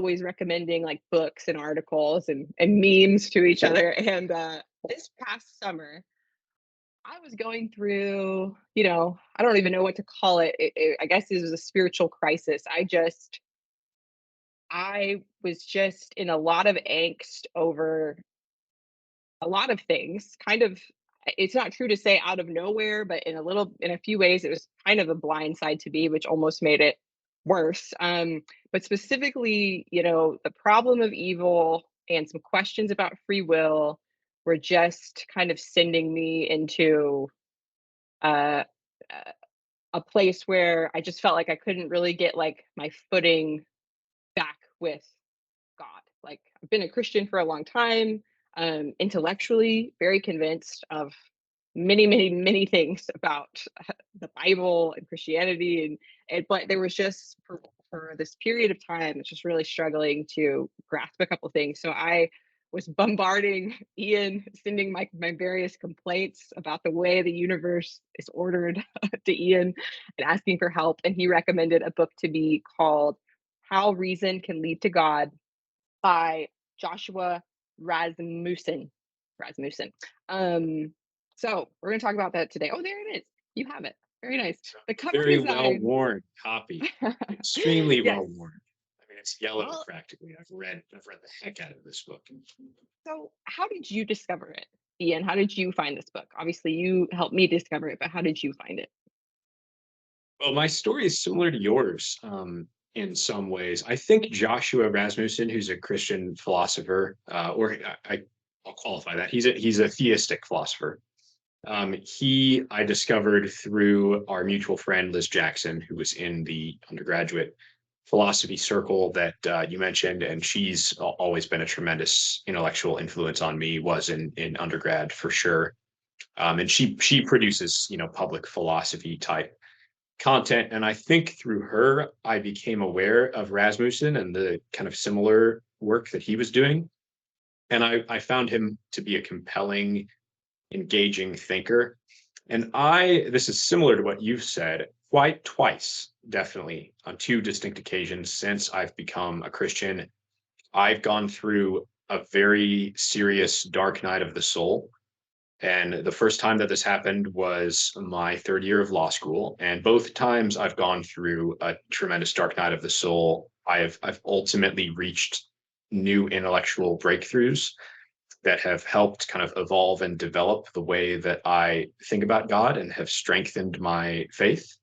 always recommending like books and articles and memes to each other. And this past summer, I was going through, I don't even know what to call it. I guess it was a spiritual crisis. I was just in a lot of angst over a lot of things. Kind of, it's not true to say out of nowhere, but in a few ways, it was kind of a blind side to me, which almost made it worse. But specifically, the problem of evil and some questions about free will were just kind of sending me into uh, a place where I just felt like I couldn't really get like my footing back with God. Like I've been a Christian for a long time, intellectually very convinced of many, many, many things about the Bible and Christianity, and but there was just for this period of time, just really struggling to grasp a couple things. So I was bombarding Ian, sending my various complaints about the way the universe is ordered to Ian and asking for help. And he recommended a book to be called How Reason Can Lead to God by Joshua Rasmussen. Rasmussen. Um, so we're going to talk about that today. Oh, there it is. You have it. Very nice. The cover Very well design. worn copy, extremely Yes. well worn. I mean, it's yellow Well, practically. I've read the heck out of this book. so how did you discover it, Ian? How did you find this book? Obviously, you helped me discover it, but how did you find it? Well, my story is similar to yours in some ways. I think Joshua Rasmussen, who's a Christian philosopher, I'll qualify that he's a theistic philosopher. He I discovered through our mutual friend Liz Jackson, who was in the undergraduate philosophy circle that you mentioned, and she's always been a tremendous intellectual influence on me. Was in undergrad for sure, and she produces public philosophy type content, and I think through her I became aware of Rasmussen and the kind of similar work that he was doing, and I found him to be a compelling, engaging thinker. And this is similar to what you've said, quite twice, definitely, on two distinct occasions since I've become a Christian. I've gone through a very serious dark night of the soul. And the first time that this happened was my third year of law school. And both times I've gone through a tremendous dark night of the soul, I've ultimately reached new intellectual breakthroughs that have helped kind of evolve and develop the way that I think about God and have strengthened my faith.